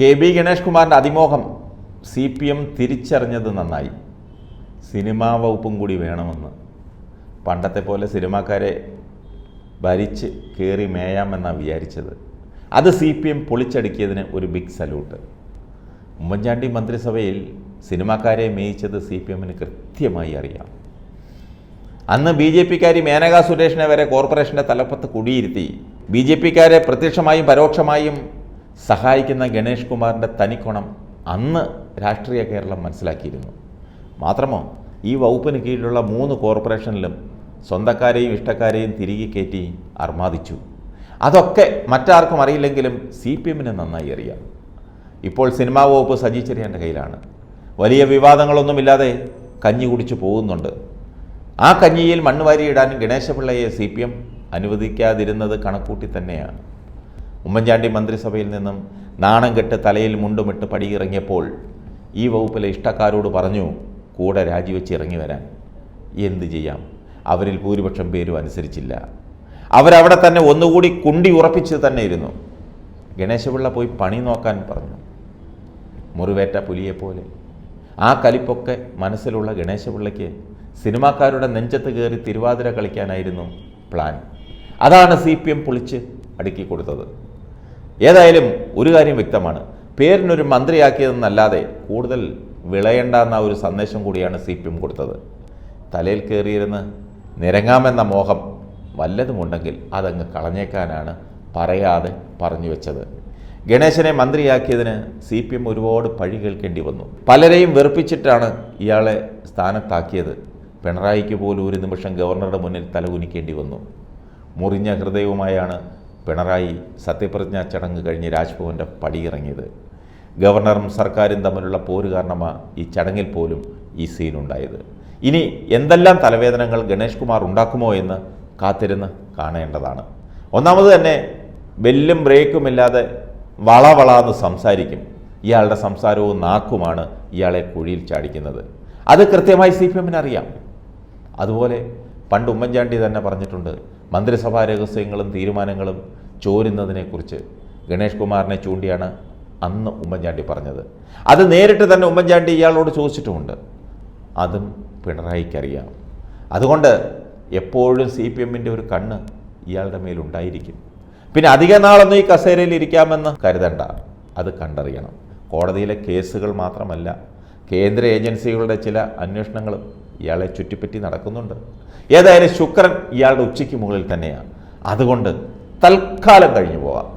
KB Ganesh കുമാറിൻ്റെ അതിമോഹം CPM തിരിച്ചറിഞ്ഞത് നന്നായി. സിനിമാ വകുപ്പും കൂടി വേണമെന്ന്. പണ്ടത്തെ പോലെ സിനിമാക്കാരെ ഭരിച്ച് കയറി മേയാമെന്നാണ് വിചാരിച്ചത്. അത് CPM പൊളിച്ചടുക്കിയതിന് ഒരു ബിഗ് സല്യൂട്ട്. ഉമ്മൻചാണ്ടി മന്ത്രിസഭയിൽ സിനിമാക്കാരെ മേയിച്ചത് CPMന് കൃത്യമായി അറിയാം. അന്ന് BJPക്കാരി മേനകാ സുരേഷിനെ വരെ കോർപ്പറേഷൻ്റെ തലപ്പത്ത് കുടിയിരുത്തി BJPക്കാരെ പ്രത്യക്ഷമായും പരോക്ഷമായും സഹായിക്കുന്ന ഗണേഷ് കുമാറിൻ്റെ തനിക്കുണം അന്ന് രാഷ്ട്രീയ കേരളം മനസ്സിലാക്കിയിരുന്നു. മാത്രമോ ഈ വകുപ്പിന് കീഴിലുള്ള 3 കോർപ്പറേഷനിലും സ്വന്തക്കാരെയും ഇഷ്ടക്കാരെയും തിരികെ കയറ്റി അർമാദിച്ചു. അതൊക്കെ മറ്റാർക്കും അറിയില്ലെങ്കിലും CPMന് നന്നായി അറിയാം. ഇപ്പോൾ സിനിമാ വകുപ്പ് സജി ചെറിയാൻ്റെ കയ്യിലാണ്. വലിയ വിവാദങ്ങളൊന്നുമില്ലാതെ കഞ്ഞി കുടിച്ചു പോകുന്നുണ്ട്. ആ കഞ്ഞിയിൽ മണ്ണ് വാരിയിടാൻ ഗണേശപിള്ളയെ CPM അനുവദിക്കാതിരുന്നത് കണക്കൂട്ടി തന്നെയാണ്. ഉമ്മൻചാണ്ടി മന്ത്രിസഭയിൽ നിന്നും നാണം കെട്ട് തലയിൽ മുണ്ടുമിട്ട് പടിയിറങ്ങിയപ്പോൾ ഈ വകുപ്പിലെ ഇഷ്ടക്കാരോട് പറഞ്ഞു കൂടെ രാജിവെച്ച് ഇറങ്ങി വരാൻ. എന്ത് ചെയ്യാം, അവരിൽ ഭൂരിപക്ഷം പേരും അനുസരിച്ചില്ല. അവരവിടെ തന്നെ ഒന്നുകൂടി കുണ്ടി ഉറപ്പിച്ച് തന്നെ ഇരുന്നു. ഗണേശപിള്ള പോയി പണി നോക്കാൻ പറഞ്ഞു, മുറിവേറ്റ പുലിയെപ്പോലെ. ആ കലിപ്പൊക്കെ മനസ്സിലുള്ള ഗണേശപിള്ളയ്ക്ക് സിനിമാക്കാരുടെ നെഞ്ചത്ത് കയറി തിരുവാതിര കളിക്കാനായിരുന്നു പ്ലാൻ. അതാണ് CPM പൊളിച്ച് അടുക്കി കൊടുത്തത്. ഏതായാലും ഒരു കാര്യം വ്യക്തമാണ്, പേരിനൊരു മന്ത്രിയാക്കിയതെന്നല്ലാതെ കൂടുതൽ വിളയണ്ടെന്ന ഒരു സന്ദേശം കൂടിയാണ് CPM കൊടുത്തത്. തലയിൽ കയറിയിരുന്ന് നിരങ്ങാമെന്ന മോഹം വല്ലതുമുണ്ടെങ്കിൽ അതങ്ങ് കളഞ്ഞേക്കാനാണ് പറയാതെ പറഞ്ഞു വെച്ചത്. ഗണേശനെ മന്ത്രിയാക്കിയതിന് CPM ഒരുപാട് പഴി കേൾക്കേണ്ടി വന്നു. പലരെയും വെറുപ്പിച്ചിട്ടാണ് ഇയാളെ സ്ഥാനത്താക്കിയത്. പിണറായിക്ക് പോലും ഒരു നിമിഷം ഗവർണറുടെ മുന്നിൽ തലകുനിക്കേണ്ടി വന്നു. മുറിഞ്ഞ ഹൃദയവുമായാണ് പിണറായി സത്യപ്രതിജ്ഞാ ചടങ്ങ് കഴിഞ്ഞ് രാജ്ഭവൻ്റെ പടിയിറങ്ങിയത്. ഗവർണറും സർക്കാരും തമ്മിലുള്ള പോര് കാരണമാണ് ഈ ചടങ്ങിൽ പോലും ഈ സീനുണ്ടായത്. ഇനി എന്തെല്ലാം തലവേദനകൾ ഗണേഷ് കുമാർ ഉണ്ടാക്കുമോ എന്ന് കാത്തിരുന്ന് കാണേണ്ടതാണ്. ഒന്നാമത് തന്നെ ബെല്ലും ബ്രേക്കുമില്ലാതെ വളവളാന്ന് സംസാരിക്കും. ഇയാളുടെ സംസാരവും നാക്കുമാണ് ഇയാളെ കുഴിയിൽ ചാടിക്കുന്നത്. അത് കൃത്യമായി CPMന് അറിയാം. അതുപോലെ പണ്ട് ഉമ്മൻചാണ്ടി തന്നെ പറഞ്ഞിട്ടുണ്ട്, മന്ത്രിസഭാ രഹസ്യങ്ങളും തീരുമാനങ്ങളും ചോരുന്നതിനെക്കുറിച്ച് ഗണേഷ് കുമാറിനെ ചൂണ്ടിയാണ് അന്ന് ഉമ്മൻചാണ്ടി പറഞ്ഞത്. അത് നേരിട്ട് തന്നെ ഉമ്മൻചാണ്ടി ഇയാളോട് ചോദിച്ചിട്ടുമുണ്ട്. അതും പിണറായിക്കറിയാം. അതുകൊണ്ട് എപ്പോഴും CPMൻ്റെ ഒരു കണ്ണ് ഇയാളുടെ മേലുണ്ടായിരിക്കും. പിന്നെ അധിക നാളൊന്നും ഈ കസേരയിൽ ഇരിക്കാമെന്ന് കരുതണ്ട, അത് കണ്ടറിയണം. കോടതിയിലെ കേസുകൾ മാത്രമല്ല, കേന്ദ്ര ഏജൻസികളുടെ ചില അന്വേഷണങ്ങളും ഇയാളെ ചുറ്റിപ്പറ്റി നടക്കുന്നുണ്ട്. ഏതായാലും ശുക്രൻ ഇയാളുടെ ഉച്ചയ്ക്ക് മുകളിൽ തന്നെയാണ്. അതുകൊണ്ട് തൽക്കാലം കഴിഞ്ഞു പോവാം.